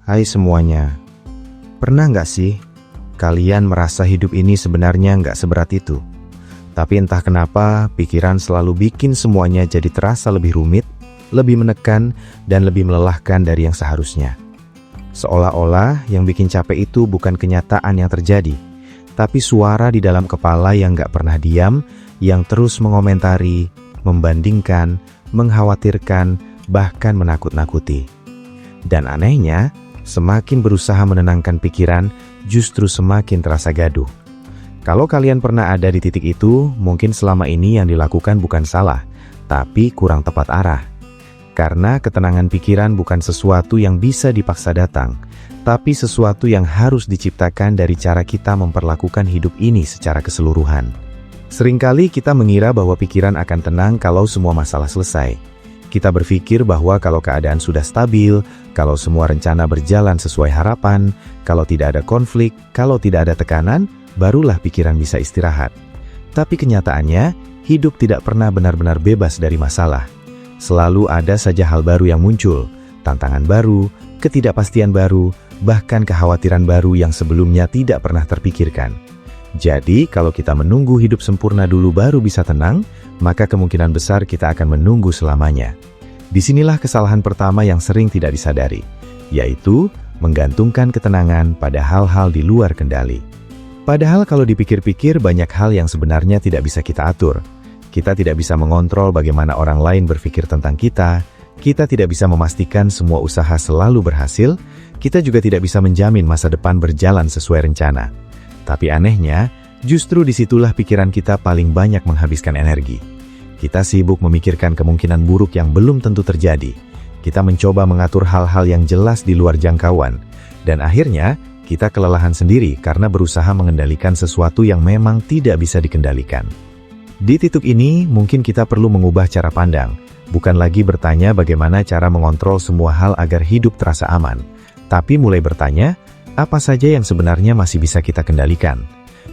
Hai semuanya, pernah nggak sih kalian merasa hidup ini sebenarnya nggak seberat itu? Tapi entah kenapa pikiran selalu bikin semuanya jadi terasa lebih rumit, lebih menekan, dan lebih melelahkan dari yang seharusnya. Seolah-olah yang bikin capek itu bukan kenyataan yang terjadi, tapi suara di dalam kepala yang nggak pernah diam, yang terus mengomentari, membandingkan, mengkhawatirkan, bahkan menakut-nakuti. Dan anehnya, semakin berusaha menenangkan pikiran, justru semakin terasa gaduh. Kalau kalian pernah ada di titik itu, mungkin selama ini yang dilakukan bukan salah, tapi kurang tepat arah. Karena ketenangan pikiran bukan sesuatu yang bisa dipaksa datang, tapi sesuatu yang harus diciptakan dari cara kita memperlakukan hidup ini secara keseluruhan. Seringkali kita mengira bahwa pikiran akan tenang kalau semua masalah selesai. Kita berpikir bahwa kalau keadaan sudah stabil, kalau semua rencana berjalan sesuai harapan, kalau tidak ada konflik, kalau tidak ada tekanan, barulah pikiran bisa istirahat. Tapi kenyataannya, hidup tidak pernah benar-benar bebas dari masalah. Selalu ada saja hal baru yang muncul, tantangan baru, ketidakpastian baru, bahkan kekhawatiran baru yang sebelumnya tidak pernah terpikirkan. Jadi, kalau kita menunggu hidup sempurna dulu baru bisa tenang, maka kemungkinan besar kita akan menunggu selamanya. Disinilah kesalahan pertama yang sering tidak disadari, yaitu menggantungkan ketenangan pada hal-hal di luar kendali. Padahal kalau dipikir-pikir banyak hal yang sebenarnya tidak bisa kita atur. Kita tidak bisa mengontrol bagaimana orang lain berpikir tentang kita tidak bisa memastikan semua usaha selalu berhasil, kita juga tidak bisa menjamin masa depan berjalan sesuai rencana. Tapi anehnya, justru disitulah pikiran kita paling banyak menghabiskan energi. Kita sibuk memikirkan kemungkinan buruk yang belum tentu terjadi. Kita mencoba mengatur hal-hal yang jelas di luar jangkauan. Dan akhirnya, kita kelelahan sendiri karena berusaha mengendalikan sesuatu yang memang tidak bisa dikendalikan. Di titik ini, mungkin kita perlu mengubah cara pandang. Bukan lagi bertanya bagaimana cara mengontrol semua hal agar hidup terasa aman. Tapi mulai bertanya, apa saja yang sebenarnya masih bisa kita kendalikan?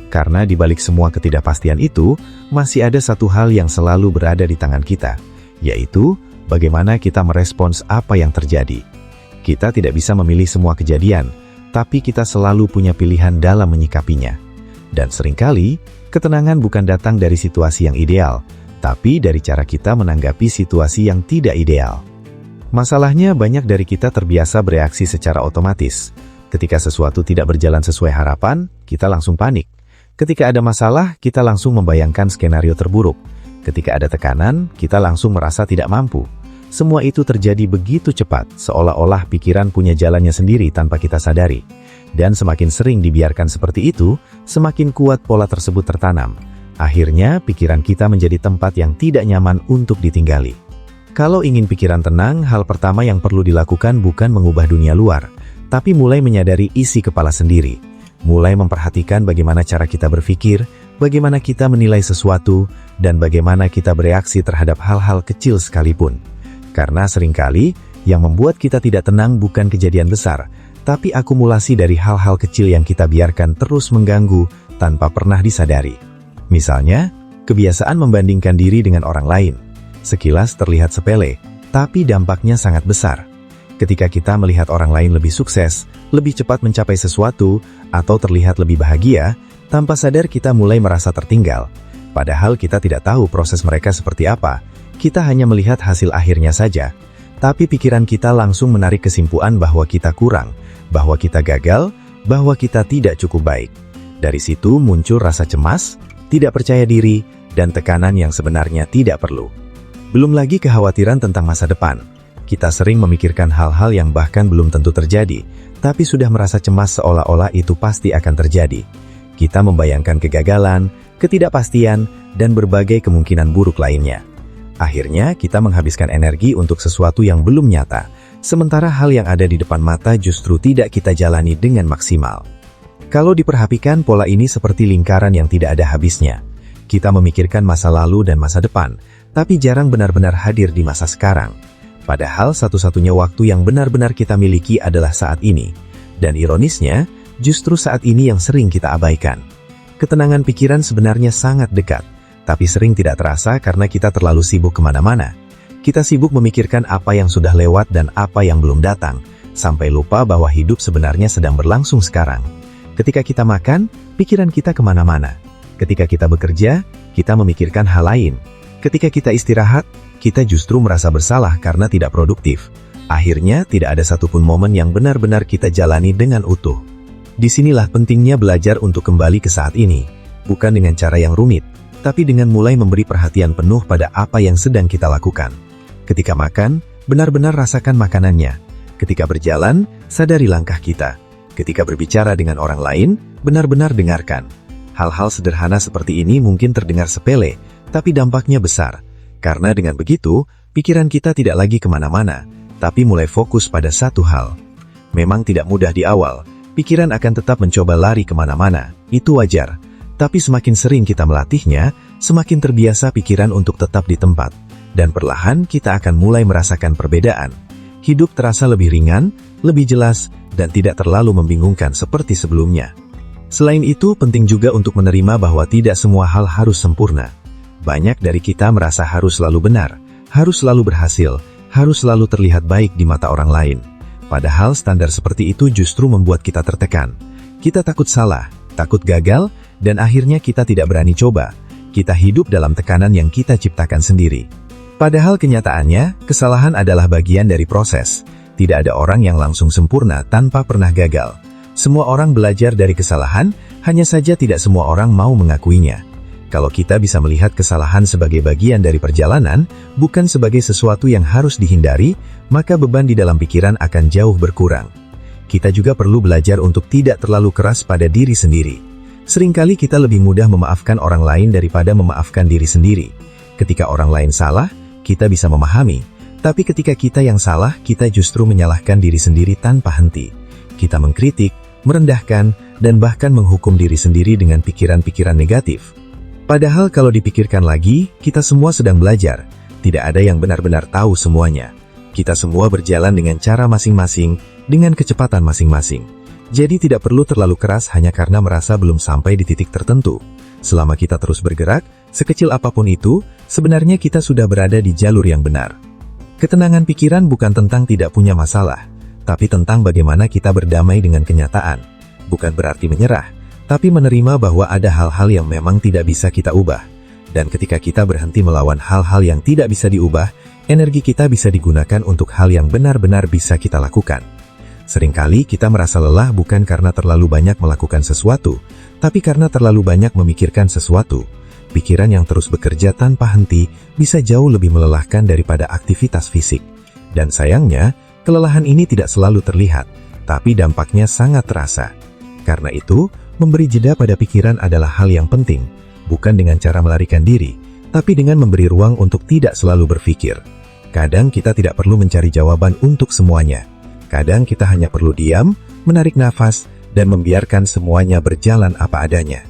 Karena di balik semua ketidakpastian itu, masih ada satu hal yang selalu berada di tangan kita, yaitu bagaimana kita merespons apa yang terjadi. Kita tidak bisa memilih semua kejadian, tapi kita selalu punya pilihan dalam menyikapinya. Dan seringkali, ketenangan bukan datang dari situasi yang ideal, tapi dari cara kita menanggapi situasi yang tidak ideal. Masalahnya banyak dari kita terbiasa bereaksi secara otomatis. Ketika sesuatu tidak berjalan sesuai harapan, kita langsung panik. Ketika ada masalah, kita langsung membayangkan skenario terburuk. Ketika ada tekanan, kita langsung merasa tidak mampu. Semua itu terjadi begitu cepat, seolah-olah pikiran punya jalannya sendiri tanpa kita sadari. Dan semakin sering dibiarkan seperti itu, semakin kuat pola tersebut tertanam. Akhirnya, pikiran kita menjadi tempat yang tidak nyaman untuk ditinggali. Kalau ingin pikiran tenang, hal pertama yang perlu dilakukan bukan mengubah dunia luar, tapi mulai menyadari isi kepala sendiri. Mulai memperhatikan bagaimana cara kita berpikir, bagaimana kita menilai sesuatu, dan bagaimana kita bereaksi terhadap hal-hal kecil sekalipun. Karena seringkali, yang membuat kita tidak tenang bukan kejadian besar, tapi akumulasi dari hal-hal kecil yang kita biarkan terus mengganggu tanpa pernah disadari. Misalnya, kebiasaan membandingkan diri dengan orang lain. Sekilas terlihat sepele, tapi dampaknya sangat besar. Ketika kita melihat orang lain lebih sukses, lebih cepat mencapai sesuatu, atau terlihat lebih bahagia, tanpa sadar kita mulai merasa tertinggal. Padahal kita tidak tahu proses mereka seperti apa, kita hanya melihat hasil akhirnya saja. Tapi pikiran kita langsung menarik kesimpulan bahwa kita kurang, bahwa kita gagal, bahwa kita tidak cukup baik. Dari situ muncul rasa cemas, tidak percaya diri, dan tekanan yang sebenarnya tidak perlu. Belum lagi kekhawatiran tentang masa depan. Kita sering memikirkan hal-hal yang bahkan belum tentu terjadi, tapi sudah merasa cemas seolah-olah itu pasti akan terjadi. Kita membayangkan kegagalan, ketidakpastian, dan berbagai kemungkinan buruk lainnya. Akhirnya, kita menghabiskan energi untuk sesuatu yang belum nyata, sementara hal yang ada di depan mata justru tidak kita jalani dengan maksimal. Kalau diperhatikan, pola ini seperti lingkaran yang tidak ada habisnya. Kita memikirkan masa lalu dan masa depan, tapi jarang benar-benar hadir di masa sekarang. Padahal satu-satunya waktu yang benar-benar kita miliki adalah saat ini. Dan ironisnya, justru saat ini yang sering kita abaikan. Ketenangan pikiran sebenarnya sangat dekat, tapi sering tidak terasa karena kita terlalu sibuk kemana-mana. Kita sibuk memikirkan apa yang sudah lewat dan apa yang belum datang, sampai lupa bahwa hidup sebenarnya sedang berlangsung sekarang. Ketika kita makan, pikiran kita kemana-mana. Ketika kita bekerja, kita memikirkan hal lain. Ketika kita istirahat, kita justru merasa bersalah karena tidak produktif. Akhirnya, tidak ada satupun momen yang benar-benar kita jalani dengan utuh. Disinilah pentingnya belajar untuk kembali ke saat ini. Bukan dengan cara yang rumit, tapi dengan mulai memberi perhatian penuh pada apa yang sedang kita lakukan. Ketika makan, benar-benar rasakan makanannya. Ketika berjalan, sadari langkah kita. Ketika berbicara dengan orang lain, benar-benar dengarkan. Hal-hal sederhana seperti ini mungkin terdengar sepele, tapi dampaknya besar. Karena dengan begitu, pikiran kita tidak lagi kemana-mana, tapi mulai fokus pada satu hal. Memang tidak mudah di awal, pikiran akan tetap mencoba lari kemana-mana, itu wajar. Tapi semakin sering kita melatihnya, semakin terbiasa pikiran untuk tetap di tempat. Dan perlahan kita akan mulai merasakan perbedaan. Hidup terasa lebih ringan, lebih jelas, dan tidak terlalu membingungkan seperti sebelumnya. Selain itu, penting juga untuk menerima bahwa tidak semua hal harus sempurna. Banyak dari kita merasa harus selalu benar, harus selalu berhasil, harus selalu terlihat baik di mata orang lain. Padahal standar seperti itu justru membuat kita tertekan. Kita takut salah, takut gagal, dan akhirnya kita tidak berani coba. Kita hidup dalam tekanan yang kita ciptakan sendiri. Padahal kenyataannya, kesalahan adalah bagian dari proses. Tidak ada orang yang langsung sempurna tanpa pernah gagal. Semua orang belajar dari kesalahan, hanya saja tidak semua orang mau mengakuinya. Kalau kita bisa melihat kesalahan sebagai bagian dari perjalanan, bukan sebagai sesuatu yang harus dihindari, maka beban di dalam pikiran akan jauh berkurang. Kita juga perlu belajar untuk tidak terlalu keras pada diri sendiri. Seringkali kita lebih mudah memaafkan orang lain daripada memaafkan diri sendiri. Ketika orang lain salah, kita bisa memahami. Tapi ketika kita yang salah, kita justru menyalahkan diri sendiri tanpa henti. Kita mengkritik, merendahkan, dan bahkan menghukum diri sendiri dengan pikiran-pikiran negatif. Padahal kalau dipikirkan lagi, kita semua sedang belajar. Tidak ada yang benar-benar tahu semuanya. Kita semua berjalan dengan cara masing-masing, dengan kecepatan masing-masing. Jadi tidak perlu terlalu keras hanya karena merasa belum sampai di titik tertentu. Selama kita terus bergerak, sekecil apapun itu, sebenarnya kita sudah berada di jalur yang benar. Ketenangan pikiran bukan tentang tidak punya masalah, tapi tentang bagaimana kita berdamai dengan kenyataan. Bukan berarti menyerah, tapi menerima bahwa ada hal-hal yang memang tidak bisa kita ubah. Dan ketika kita berhenti melawan hal-hal yang tidak bisa diubah, energi kita bisa digunakan untuk hal yang benar-benar bisa kita lakukan. Seringkali kita merasa lelah bukan karena terlalu banyak melakukan sesuatu, tapi karena terlalu banyak memikirkan sesuatu. Pikiran yang terus bekerja tanpa henti bisa jauh lebih melelahkan daripada aktivitas fisik. Dan sayangnya, kelelahan ini tidak selalu terlihat, tapi dampaknya sangat terasa. Karena itu, memberi jeda pada pikiran adalah hal yang penting, bukan dengan cara melarikan diri, tapi dengan memberi ruang untuk tidak selalu berpikir. Kadang kita tidak perlu mencari jawaban untuk semuanya. Kadang kita hanya perlu diam, menarik nafas, dan membiarkan semuanya berjalan apa adanya.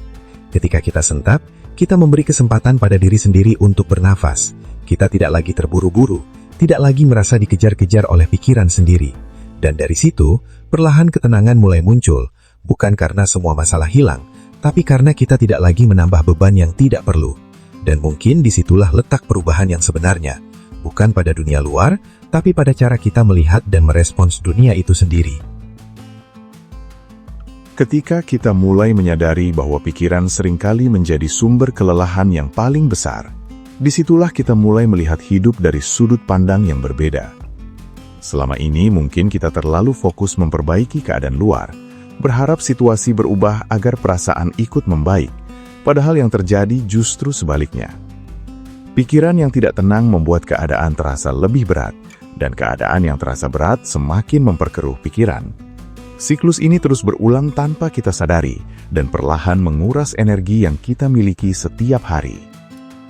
Ketika kita sentap, kita memberi kesempatan pada diri sendiri untuk bernafas. Kita tidak lagi terburu-buru, tidak lagi merasa dikejar-kejar oleh pikiran sendiri. Dan dari situ, perlahan ketenangan mulai muncul, bukan karena semua masalah hilang, tapi karena kita tidak lagi menambah beban yang tidak perlu. Dan mungkin disitulah letak perubahan yang sebenarnya, bukan pada dunia luar, tapi pada cara kita melihat dan merespons dunia itu sendiri. Ketika kita mulai menyadari bahwa pikiran seringkali menjadi sumber kelelahan yang paling besar, disitulah kita mulai melihat hidup dari sudut pandang yang berbeda. Selama ini mungkin kita terlalu fokus memperbaiki keadaan luar, berharap situasi berubah agar perasaan ikut membaik, padahal yang terjadi justru sebaliknya. Pikiran yang tidak tenang membuat keadaan terasa lebih berat, dan keadaan yang terasa berat semakin memperkeruh pikiran. Siklus ini terus berulang tanpa kita sadari, dan perlahan menguras energi yang kita miliki setiap hari.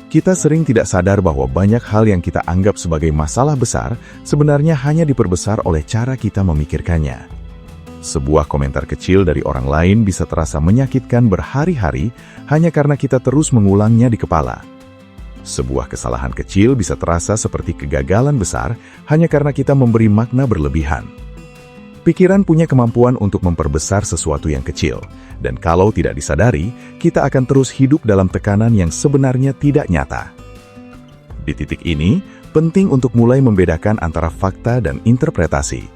Kita sering tidak sadar bahwa banyak hal yang kita anggap sebagai masalah besar, sebenarnya hanya diperbesar oleh cara kita memikirkannya. Sebuah komentar kecil dari orang lain bisa terasa menyakitkan berhari-hari hanya karena kita terus mengulangnya di kepala. Sebuah kesalahan kecil bisa terasa seperti kegagalan besar hanya karena kita memberi makna berlebihan. Pikiran punya kemampuan untuk memperbesar sesuatu yang kecil, dan kalau tidak disadari, kita akan terus hidup dalam tekanan yang sebenarnya tidak nyata. Di titik ini, penting untuk mulai membedakan antara fakta dan interpretasi.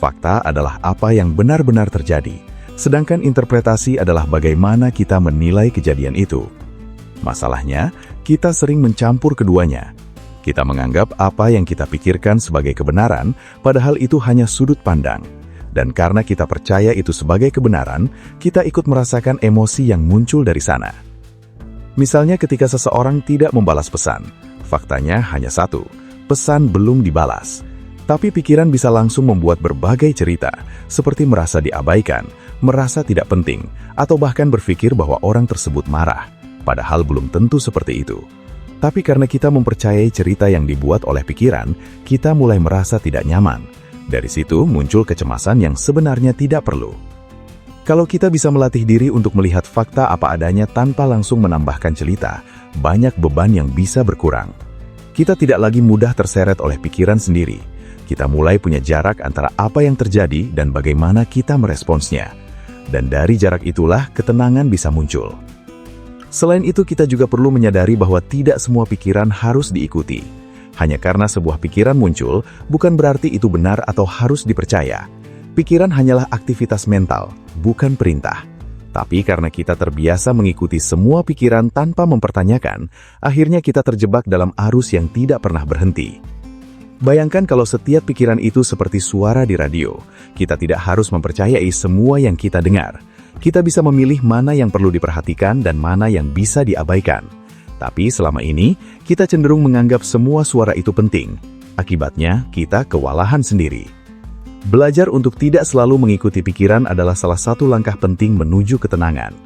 Fakta adalah apa yang benar-benar terjadi, sedangkan interpretasi adalah bagaimana kita menilai kejadian itu. Masalahnya, kita sering mencampur keduanya. Kita menganggap apa yang kita pikirkan sebagai kebenaran, padahal itu hanya sudut pandang. Dan karena kita percaya itu sebagai kebenaran, kita ikut merasakan emosi yang muncul dari sana. Misalnya ketika seseorang tidak membalas pesan, faktanya hanya satu, pesan belum dibalas. Tapi pikiran bisa langsung membuat berbagai cerita, seperti merasa diabaikan, merasa tidak penting, atau bahkan berpikir bahwa orang tersebut marah, padahal belum tentu seperti itu. Tapi karena kita mempercayai cerita yang dibuat oleh pikiran, kita mulai merasa tidak nyaman. Dari situ muncul kecemasan yang sebenarnya tidak perlu. Kalau kita bisa melatih diri untuk melihat fakta apa adanya tanpa langsung menambahkan cerita, banyak beban yang bisa berkurang. Kita tidak lagi mudah terseret oleh pikiran sendiri. Kita mulai punya jarak antara apa yang terjadi dan bagaimana kita meresponsnya. Dan dari jarak itulah ketenangan bisa muncul. Selain itu, kita juga perlu menyadari bahwa tidak semua pikiran harus diikuti. Hanya karena sebuah pikiran muncul, bukan berarti itu benar atau harus dipercaya. Pikiran hanyalah aktivitas mental, bukan perintah. Tapi karena kita terbiasa mengikuti semua pikiran tanpa mempertanyakan, akhirnya kita terjebak dalam arus yang tidak pernah berhenti. Bayangkan kalau setiap pikiran itu seperti suara di radio. Kita tidak harus mempercayai semua yang kita dengar. Kita bisa memilih mana yang perlu diperhatikan dan mana yang bisa diabaikan. Tapi selama ini, kita cenderung menganggap semua suara itu penting. Akibatnya, kita kewalahan sendiri. Belajar untuk tidak selalu mengikuti pikiran adalah salah satu langkah penting menuju ketenangan.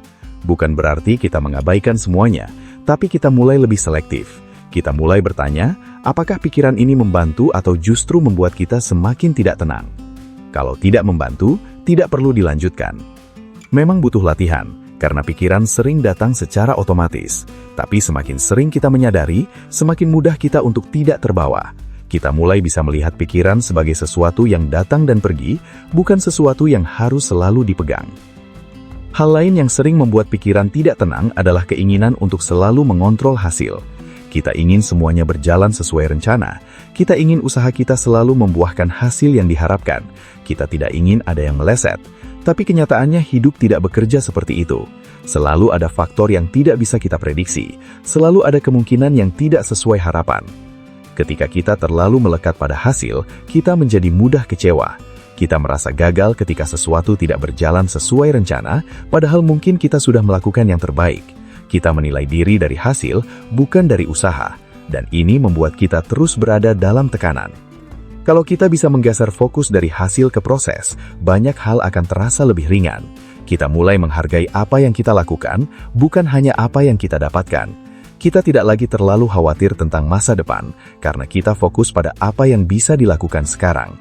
Bukan berarti kita mengabaikan semuanya, tapi kita mulai lebih selektif. Kita mulai bertanya, apakah pikiran ini membantu atau justru membuat kita semakin tidak tenang? Kalau tidak membantu, tidak perlu dilanjutkan. Memang butuh latihan, karena pikiran sering datang secara otomatis. Tapi semakin sering kita menyadari, semakin mudah kita untuk tidak terbawa. Kita mulai bisa melihat pikiran sebagai sesuatu yang datang dan pergi, bukan sesuatu yang harus selalu dipegang. Hal lain yang sering membuat pikiran tidak tenang adalah keinginan untuk selalu mengontrol hasil. Kita ingin semuanya berjalan sesuai rencana. Kita ingin usaha kita selalu membuahkan hasil yang diharapkan. Kita tidak ingin ada yang meleset. Tapi kenyataannya hidup tidak bekerja seperti itu. Selalu ada faktor yang tidak bisa kita prediksi. Selalu ada kemungkinan yang tidak sesuai harapan. Ketika kita terlalu melekat pada hasil, kita menjadi mudah kecewa. Kita merasa gagal ketika sesuatu tidak berjalan sesuai rencana, padahal mungkin kita sudah melakukan yang terbaik. Kita menilai diri dari hasil, bukan dari usaha. Dan ini membuat kita terus berada dalam tekanan. Kalau kita bisa menggeser fokus dari hasil ke proses, banyak hal akan terasa lebih ringan. Kita mulai menghargai apa yang kita lakukan, bukan hanya apa yang kita dapatkan. Kita tidak lagi terlalu khawatir tentang masa depan, karena kita fokus pada apa yang bisa dilakukan sekarang.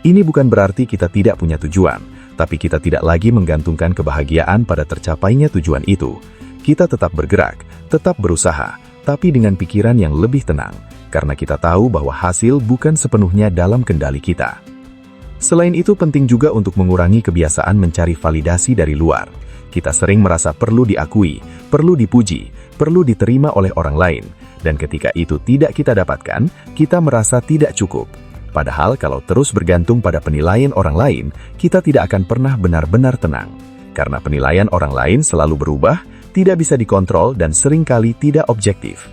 Ini bukan berarti kita tidak punya tujuan, tapi kita tidak lagi menggantungkan kebahagiaan pada tercapainya tujuan itu. Kita tetap bergerak, tetap berusaha, tapi dengan pikiran yang lebih tenang. Karena kita tahu bahwa hasil bukan sepenuhnya dalam kendali kita. Selain itu penting juga untuk mengurangi kebiasaan mencari validasi dari luar. Kita sering merasa perlu diakui, perlu dipuji, perlu diterima oleh orang lain. Dan ketika itu tidak kita dapatkan, kita merasa tidak cukup. Padahal kalau terus bergantung pada penilaian orang lain, kita tidak akan pernah benar-benar tenang. Karena penilaian orang lain selalu berubah, tidak bisa dikontrol dan seringkali tidak objektif.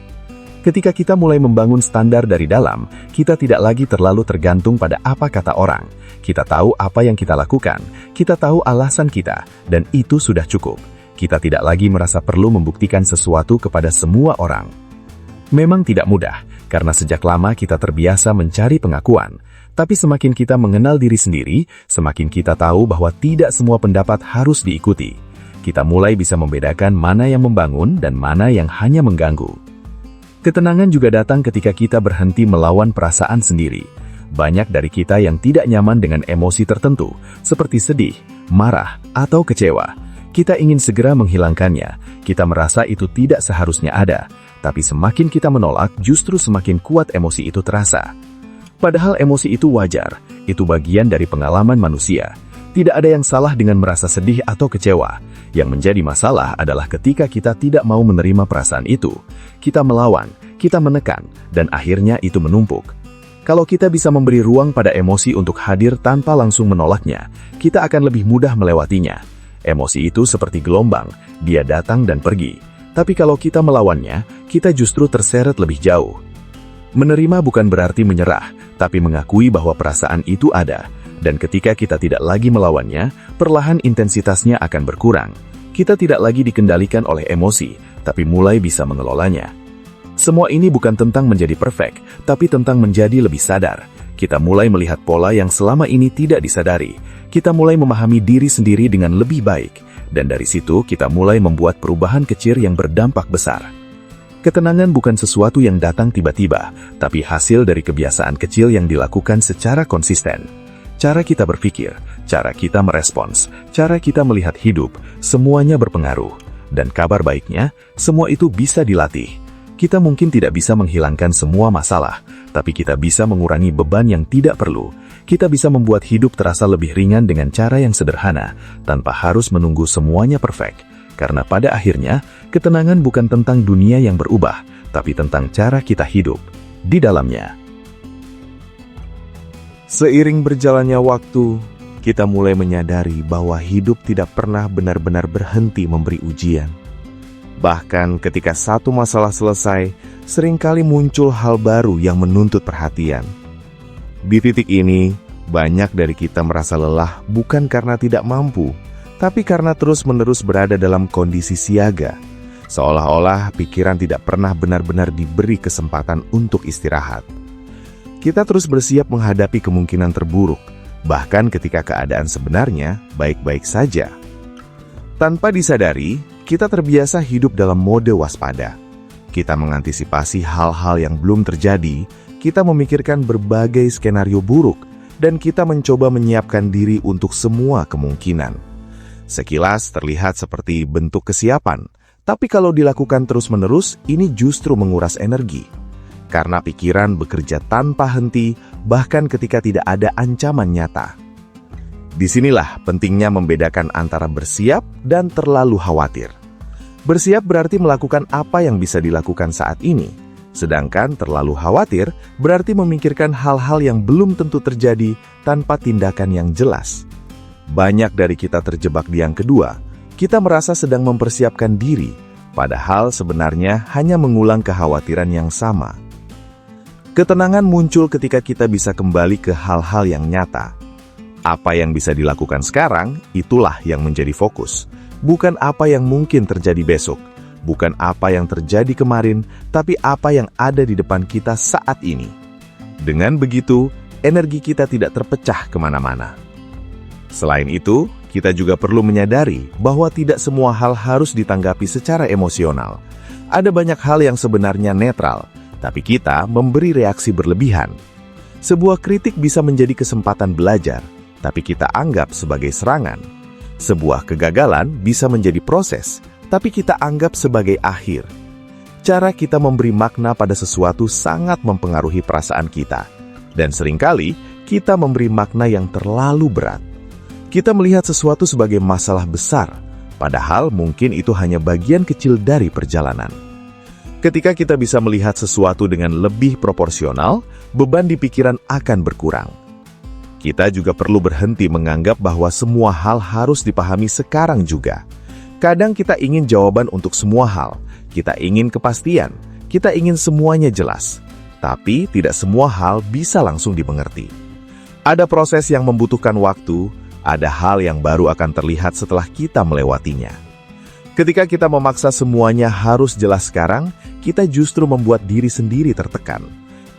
Ketika kita mulai membangun standar dari dalam, kita tidak lagi terlalu tergantung pada apa kata orang. Kita tahu apa yang kita lakukan, kita tahu alasan kita, dan itu sudah cukup. Kita tidak lagi merasa perlu membuktikan sesuatu kepada semua orang. Memang tidak mudah, karena sejak lama kita terbiasa mencari pengakuan. Tapi semakin kita mengenal diri sendiri, semakin kita tahu bahwa tidak semua pendapat harus diikuti. Kita mulai bisa membedakan mana yang membangun dan mana yang hanya mengganggu. Ketenangan juga datang ketika kita berhenti melawan perasaan sendiri. Banyak dari kita yang tidak nyaman dengan emosi tertentu, seperti sedih, marah, atau kecewa. Kita ingin segera menghilangkannya. Kita merasa itu tidak seharusnya ada. Tapi semakin kita menolak, justru semakin kuat emosi itu terasa. Padahal emosi itu wajar. Itu bagian dari pengalaman manusia. Tidak ada yang salah dengan merasa sedih atau kecewa. Yang menjadi masalah adalah ketika kita tidak mau menerima perasaan itu. Kita melawan, kita menekan, dan akhirnya itu menumpuk. Kalau kita bisa memberi ruang pada emosi untuk hadir tanpa langsung menolaknya, kita akan lebih mudah melewatinya. Emosi itu seperti gelombang, dia datang dan pergi. Tapi kalau kita melawannya, kita justru terseret lebih jauh. Menerima bukan berarti menyerah, tapi mengakui bahwa perasaan itu ada. Dan ketika kita tidak lagi melawannya, perlahan intensitasnya akan berkurang. Kita tidak lagi dikendalikan oleh emosi, tapi mulai bisa mengelolanya. Semua ini bukan tentang menjadi perfect, tapi tentang menjadi lebih sadar. Kita mulai melihat pola yang selama ini tidak disadari. Kita mulai memahami diri sendiri dengan lebih baik. Dan dari situ kita mulai membuat perubahan kecil yang berdampak besar. Ketenangan bukan sesuatu yang datang tiba-tiba, tapi hasil dari kebiasaan kecil yang dilakukan secara konsisten. Cara kita berpikir, cara kita merespons, cara kita melihat hidup, semuanya berpengaruh. Dan kabar baiknya, semua itu bisa dilatih. Kita mungkin tidak bisa menghilangkan semua masalah, tapi kita bisa mengurangi beban yang tidak perlu. Kita bisa membuat hidup terasa lebih ringan dengan cara yang sederhana, tanpa harus menunggu semuanya perfect. Karena pada akhirnya, ketenangan bukan tentang dunia yang berubah, tapi tentang cara kita hidup di dalamnya. Seiring berjalannya waktu, kita mulai menyadari bahwa hidup tidak pernah benar-benar berhenti memberi ujian. Bahkan ketika satu masalah selesai, seringkali muncul hal baru yang menuntut perhatian. Di titik ini, banyak dari kita merasa lelah bukan karena tidak mampu, tapi karena terus-menerus berada dalam kondisi siaga. Seolah-olah pikiran tidak pernah benar-benar diberi kesempatan untuk istirahat. Kita terus bersiap menghadapi kemungkinan terburuk, bahkan ketika keadaan sebenarnya baik-baik saja. Tanpa disadari, kita terbiasa hidup dalam mode waspada. Kita mengantisipasi hal-hal yang belum terjadi, kita memikirkan berbagai skenario buruk, dan kita mencoba menyiapkan diri untuk semua kemungkinan. Sekilas terlihat seperti bentuk kesiapan, tapi kalau dilakukan terus-menerus, ini justru menguras energi. Karena pikiran bekerja tanpa henti, bahkan ketika tidak ada ancaman nyata. Disinilah pentingnya membedakan antara bersiap dan terlalu khawatir. Bersiap berarti melakukan apa yang bisa dilakukan saat ini, sedangkan terlalu khawatir berarti memikirkan hal-hal yang belum tentu terjadi tanpa tindakan yang jelas. Banyak dari kita terjebak di yang kedua, kita merasa sedang mempersiapkan diri, padahal sebenarnya hanya mengulang kekhawatiran yang sama. Ketenangan muncul ketika kita bisa kembali ke hal-hal yang nyata. Apa yang bisa dilakukan sekarang, itulah yang menjadi fokus. Bukan apa yang mungkin terjadi besok, bukan apa yang terjadi kemarin, tapi apa yang ada di depan kita saat ini. Dengan begitu, energi kita tidak terpecah kemana-mana. Selain itu, kita juga perlu menyadari bahwa tidak semua hal harus ditanggapi secara emosional. Ada banyak hal yang sebenarnya netral, tapi kita memberi reaksi berlebihan. Sebuah kritik bisa menjadi kesempatan belajar, tapi kita anggap sebagai serangan. Sebuah kegagalan bisa menjadi proses, tapi kita anggap sebagai akhir. Cara kita memberi makna pada sesuatu sangat mempengaruhi perasaan kita. Dan seringkali, kita memberi makna yang terlalu berat. Kita melihat sesuatu sebagai masalah besar, padahal mungkin itu hanya bagian kecil dari perjalanan. Ketika kita bisa melihat sesuatu dengan lebih proporsional, beban di pikiran akan berkurang. Kita juga perlu berhenti menganggap bahwa semua hal harus dipahami sekarang juga. Kadang kita ingin jawaban untuk semua hal, kita ingin kepastian, kita ingin semuanya jelas. Tapi tidak semua hal bisa langsung dimengerti. Ada proses yang membutuhkan waktu, ada hal yang baru akan terlihat setelah kita melewatinya. Ketika kita memaksa semuanya harus jelas sekarang, kita justru membuat diri sendiri tertekan.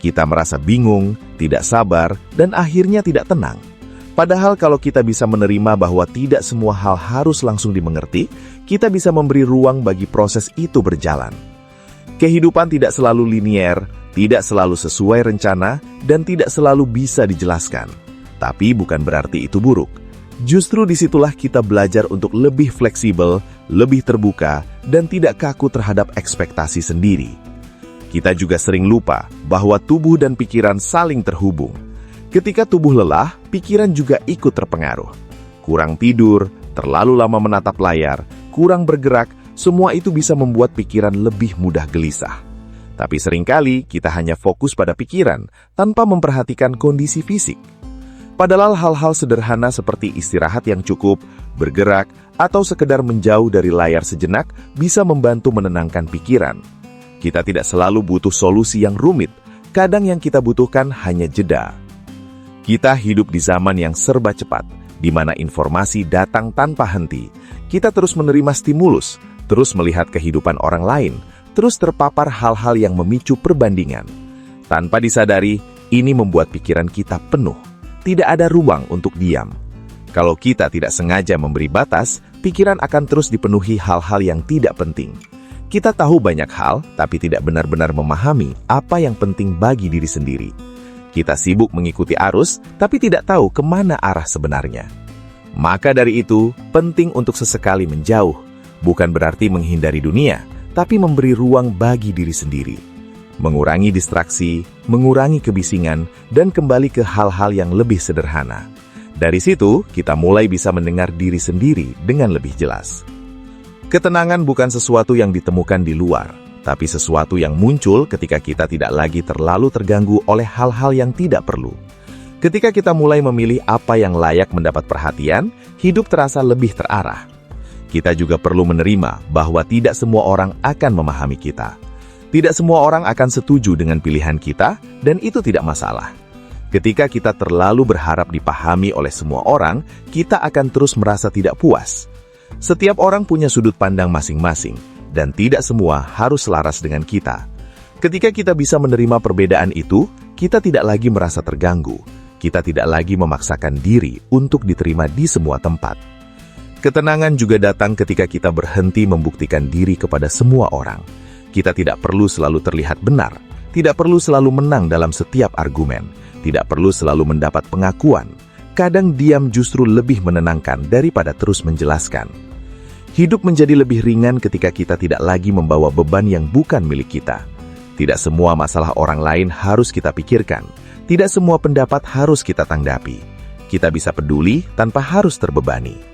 Kita merasa bingung, tidak sabar, dan akhirnya tidak tenang. Padahal kalau kita bisa menerima bahwa tidak semua hal harus langsung dimengerti, kita bisa memberi ruang bagi proses itu berjalan. Kehidupan tidak selalu linier, tidak selalu sesuai rencana, dan tidak selalu bisa dijelaskan. Tapi bukan berarti itu buruk. Justru disitulah kita belajar untuk lebih fleksibel, lebih terbuka, dan tidak kaku terhadap ekspektasi sendiri. Kita juga sering lupa bahwa tubuh dan pikiran saling terhubung. Ketika tubuh lelah, pikiran juga ikut terpengaruh. Kurang tidur, terlalu lama menatap layar, kurang bergerak, semua itu bisa membuat pikiran lebih mudah gelisah. Tapi seringkali kita hanya fokus pada pikiran tanpa memperhatikan kondisi fisik. Padahal hal-hal sederhana seperti istirahat yang cukup, bergerak, atau sekedar menjauh dari layar sejenak bisa membantu menenangkan pikiran. Kita tidak selalu butuh solusi yang rumit, kadang yang kita butuhkan hanya jeda. Kita hidup di zaman yang serba cepat, di mana informasi datang tanpa henti. Kita terus menerima stimulus, terus melihat kehidupan orang lain, terus terpapar hal-hal yang memicu perbandingan. Tanpa disadari, ini membuat pikiran kita penuh. Tidak ada ruang untuk diam. Kalau kita tidak sengaja memberi batas, pikiran akan terus dipenuhi hal-hal yang tidak penting. Kita tahu banyak hal, tapi tidak benar-benar memahami apa yang penting bagi diri sendiri. Kita sibuk mengikuti arus, tapi tidak tahu kemana arah sebenarnya. Maka dari itu, penting untuk sesekali menjauh. Bukan berarti menghindari dunia, tapi memberi ruang bagi diri sendiri. Mengurangi distraksi, mengurangi kebisingan, dan kembali ke hal-hal yang lebih sederhana. Dari situ, kita mulai bisa mendengar diri sendiri dengan lebih jelas. Ketenangan bukan sesuatu yang ditemukan di luar, tapi sesuatu yang muncul ketika kita tidak lagi terlalu terganggu oleh hal-hal yang tidak perlu. Ketika kita mulai memilih apa yang layak mendapat perhatian, hidup terasa lebih terarah. Kita juga perlu menerima bahwa tidak semua orang akan memahami kita. Tidak semua orang akan setuju dengan pilihan kita, dan itu tidak masalah. Ketika kita terlalu berharap dipahami oleh semua orang, kita akan terus merasa tidak puas. Setiap orang punya sudut pandang masing-masing, dan tidak semua harus selaras dengan kita. Ketika kita bisa menerima perbedaan itu, kita tidak lagi merasa terganggu. Kita tidak lagi memaksakan diri untuk diterima di semua tempat. Ketenangan juga datang ketika kita berhenti membuktikan diri kepada semua orang. Kita tidak perlu selalu terlihat benar, tidak perlu selalu menang dalam setiap argumen, tidak perlu selalu mendapat pengakuan. Kadang diam justru lebih menenangkan daripada terus menjelaskan. Hidup menjadi lebih ringan ketika kita tidak lagi membawa beban yang bukan milik kita. Tidak semua masalah orang lain harus kita pikirkan. Tidak semua pendapat harus kita tanggapi. Kita bisa peduli tanpa harus terbebani.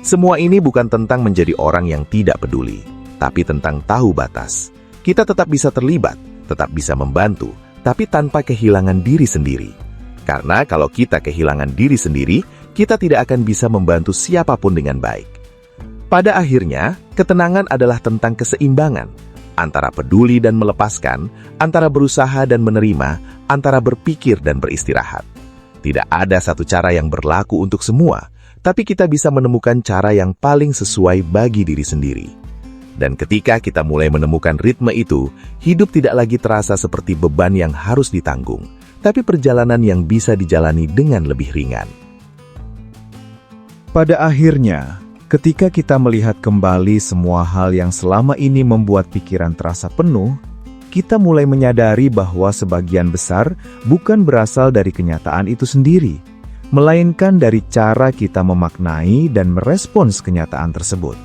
Semua ini bukan tentang menjadi orang yang tidak peduli, tapi tentang tahu batas. Kita tetap bisa terlibat, tetap bisa membantu, tapi tanpa kehilangan diri sendiri. Karena kalau kita kehilangan diri sendiri, kita tidak akan bisa membantu siapapun dengan baik. Pada akhirnya, ketenangan adalah tentang keseimbangan, antara peduli dan melepaskan, antara berusaha dan menerima, antara berpikir dan beristirahat. Tidak ada satu cara yang berlaku untuk semua, tapi kita bisa menemukan cara yang paling sesuai bagi diri sendiri. Dan ketika kita mulai menemukan ritme itu, hidup tidak lagi terasa seperti beban yang harus ditanggung, tapi perjalanan yang bisa dijalani dengan lebih ringan. Pada akhirnya, ketika kita melihat kembali semua hal yang selama ini membuat pikiran terasa penuh, kita mulai menyadari bahwa sebagian besar bukan berasal dari kenyataan itu sendiri, melainkan dari cara kita memaknai dan merespons kenyataan tersebut.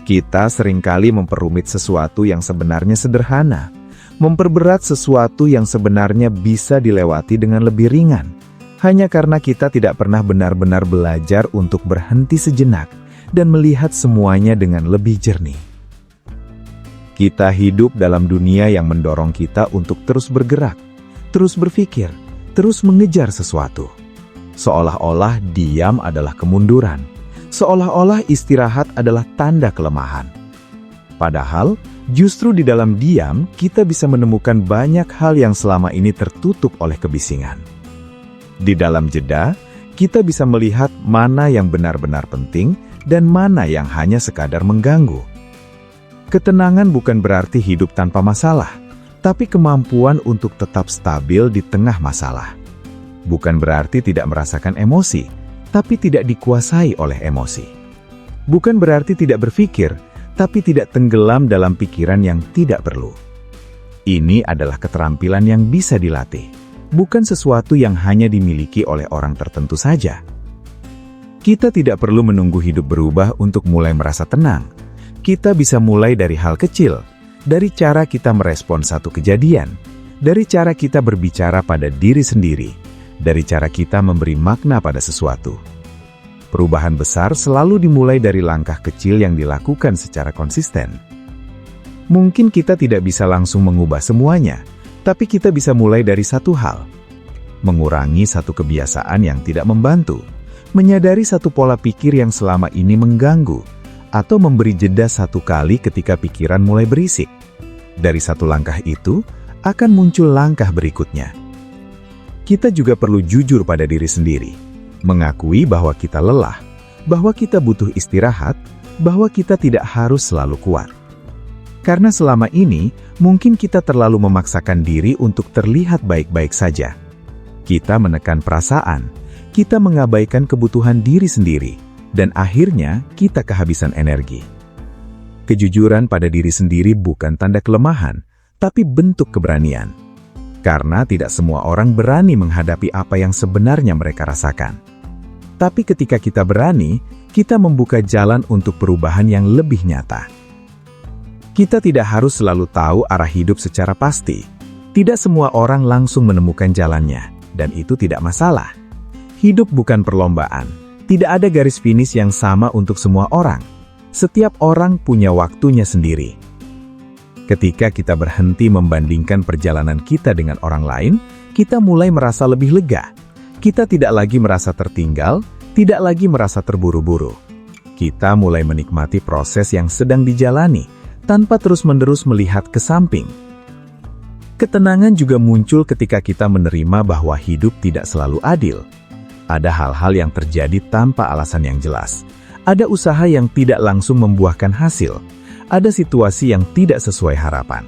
Kita seringkali memperumit sesuatu yang sebenarnya sederhana, memperberat sesuatu yang sebenarnya bisa dilewati dengan lebih ringan, hanya karena kita tidak pernah benar-benar belajar untuk berhenti sejenak dan melihat semuanya dengan lebih jernih. Kita hidup dalam dunia yang mendorong kita untuk terus bergerak, terus berpikir, terus mengejar sesuatu. Seolah-olah diam adalah kemunduran, seolah-olah istirahat adalah tanda kelemahan. Padahal, justru di dalam diam, kita bisa menemukan banyak hal yang selama ini tertutup oleh kebisingan. Di dalam jeda, kita bisa melihat mana yang benar-benar penting dan mana yang hanya sekadar mengganggu. Ketenangan bukan berarti hidup tanpa masalah, tapi kemampuan untuk tetap stabil di tengah masalah. Bukan berarti tidak merasakan emosi, tapi tidak dikuasai oleh emosi. Bukan berarti tidak berpikir, tapi tidak tenggelam dalam pikiran yang tidak perlu. Ini adalah keterampilan yang bisa dilatih, bukan sesuatu yang hanya dimiliki oleh orang tertentu saja. Kita tidak perlu menunggu hidup berubah untuk mulai merasa tenang. Kita bisa mulai dari hal kecil, dari cara kita merespons satu kejadian, dari cara kita berbicara pada diri sendiri, dari cara kita memberi makna pada sesuatu. Perubahan besar selalu dimulai dari langkah kecil yang dilakukan secara konsisten. Mungkin kita tidak bisa langsung mengubah semuanya, tapi kita bisa mulai dari satu hal. Mengurangi satu kebiasaan yang tidak membantu, menyadari satu pola pikir yang selama ini mengganggu, atau memberi jeda satu kali ketika pikiran mulai berisik. Dari satu langkah itu, akan muncul langkah berikutnya. Kita juga perlu jujur pada diri sendiri, mengakui bahwa kita lelah, bahwa kita butuh istirahat, bahwa kita tidak harus selalu kuat. Karena selama ini, mungkin kita terlalu memaksakan diri untuk terlihat baik-baik saja. Kita menekan perasaan, kita mengabaikan kebutuhan diri sendiri, dan akhirnya kita kehabisan energi. Kejujuran pada diri sendiri bukan tanda kelemahan, tapi bentuk keberanian. Karena tidak semua orang berani menghadapi apa yang sebenarnya mereka rasakan. Tapi ketika kita berani, kita membuka jalan untuk perubahan yang lebih nyata. Kita tidak harus selalu tahu arah hidup secara pasti. Tidak semua orang langsung menemukan jalannya, dan itu tidak masalah. Hidup bukan perlombaan. Tidak ada garis finish yang sama untuk semua orang. Setiap orang punya waktunya sendiri. Ketika kita berhenti membandingkan perjalanan kita dengan orang lain, kita mulai merasa lebih lega. Kita tidak lagi merasa tertinggal, tidak lagi merasa terburu-buru. Kita mulai menikmati proses yang sedang dijalani, tanpa terus-menerus melihat ke samping. Ketenangan juga muncul ketika kita menerima bahwa hidup tidak selalu adil. Ada hal-hal yang terjadi tanpa alasan yang jelas. Ada usaha yang tidak langsung membuahkan hasil. Ada situasi yang tidak sesuai harapan.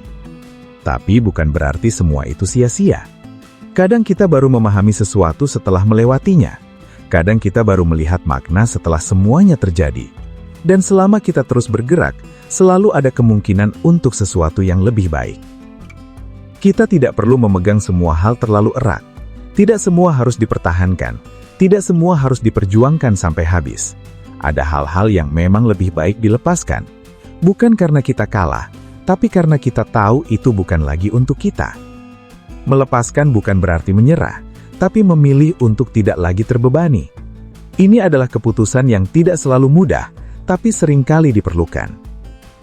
Tapi bukan berarti semua itu sia-sia. Kadang kita baru memahami sesuatu setelah melewatinya. Kadang kita baru melihat makna setelah semuanya terjadi. Dan selama kita terus bergerak, selalu ada kemungkinan untuk sesuatu yang lebih baik. Kita tidak perlu memegang semua hal terlalu erat. Tidak semua harus dipertahankan. Tidak semua harus diperjuangkan sampai habis. Ada hal-hal yang memang lebih baik dilepaskan. Bukan karena kita kalah, tapi karena kita tahu itu bukan lagi untuk kita. Melepaskan bukan berarti menyerah, tapi memilih untuk tidak lagi terbebani. Ini adalah keputusan yang tidak selalu mudah, tapi seringkali diperlukan.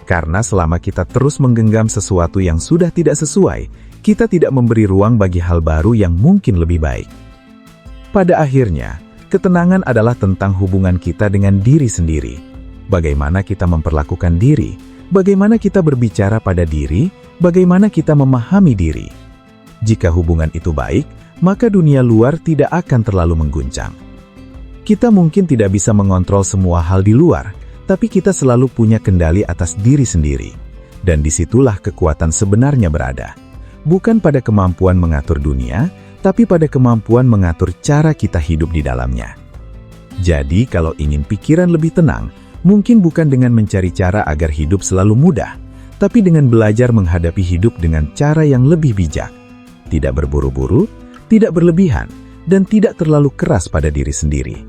Karena selama kita terus menggenggam sesuatu yang sudah tidak sesuai, kita tidak memberi ruang bagi hal baru yang mungkin lebih baik. Pada akhirnya, ketenangan adalah tentang hubungan kita dengan diri sendiri. Bagaimana kita memperlakukan diri, bagaimana kita berbicara pada diri, bagaimana kita memahami diri. Jika hubungan itu baik, maka dunia luar tidak akan terlalu mengguncang. Kita mungkin tidak bisa mengontrol semua hal di luar, tapi kita selalu punya kendali atas diri sendiri. Dan disitulah kekuatan sebenarnya berada. Bukan pada kemampuan mengatur dunia, tapi pada kemampuan mengatur cara kita hidup di dalamnya. Jadi, kalau ingin pikiran lebih tenang, mungkin bukan dengan mencari cara agar hidup selalu mudah, tapi dengan belajar menghadapi hidup dengan cara yang lebih bijak. Tidak berburu-buru, tidak berlebihan, dan tidak terlalu keras pada diri sendiri.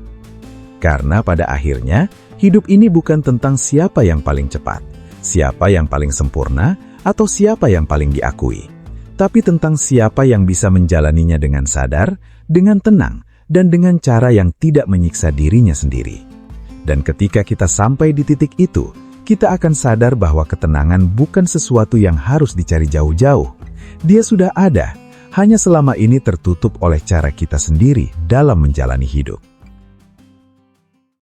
Karena pada akhirnya, hidup ini bukan tentang siapa yang paling cepat, siapa yang paling sempurna, atau siapa yang paling diakui. Tapi tentang siapa yang bisa menjalaninya dengan sadar, dengan tenang, dan dengan cara yang tidak menyiksa dirinya sendiri. Dan ketika kita sampai di titik itu, kita akan sadar bahwa ketenangan bukan sesuatu yang harus dicari jauh-jauh. Dia sudah ada, hanya selama ini tertutup oleh cara kita sendiri dalam menjalani hidup.